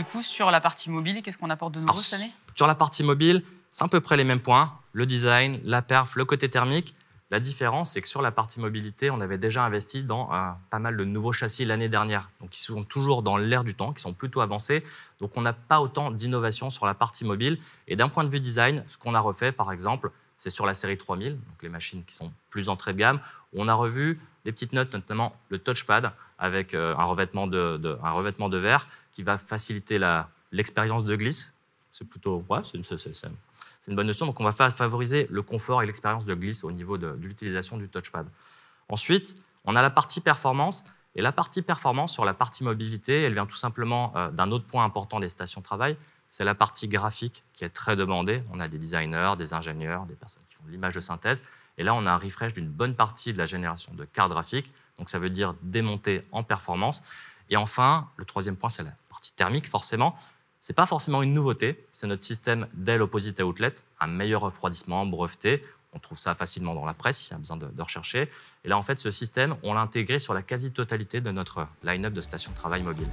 coup, sur la partie mobile, qu'est-ce qu'on apporte de nouveau cette année? Sur la partie mobile, c'est à peu près les mêmes points. Le design, la perf, le côté thermique. La différence, c'est que sur la partie mobilité, on avait déjà investi dans pas mal de nouveaux châssis l'année dernière, donc qui sont toujours dans l'air du temps, qui sont plutôt avancés. Donc on n'a pas autant d'innovation sur la partie mobile. Et d'un point de vue design, ce qu'on a refait, par exemple, c'est sur la série 3000, donc les machines qui sont plus entrée de gamme, où on a revu des petites notes, notamment le touchpad, avec un revêtement de verre qui va faciliter l'expérience de glisse. C'est plutôt... Ouais, c'est une bonne notion. Donc, on va favoriser le confort et l'expérience de glisse au niveau de l'utilisation du touchpad. Ensuite, on a la partie performance. Et la partie performance sur la partie mobilité, elle vient tout simplement d'un autre point important des stations de travail. C'est la partie graphique qui est très demandée. On a des designers, des ingénieurs, des personnes qui font de l'image de synthèse. Et là, on a un refresh d'une bonne partie de la génération de cartes graphiques. Donc, ça veut dire démonter en performance. Et enfin, le troisième point, c'est la partie thermique, forcément. Ce n'est pas forcément une nouveauté, c'est notre système Dell Opposite Outlet, un meilleur refroidissement breveté. On trouve ça facilement dans la presse, s'il y a besoin de rechercher. Et là, en fait, ce système, on l'a intégré sur la quasi-totalité de notre line-up de stations de travail mobile.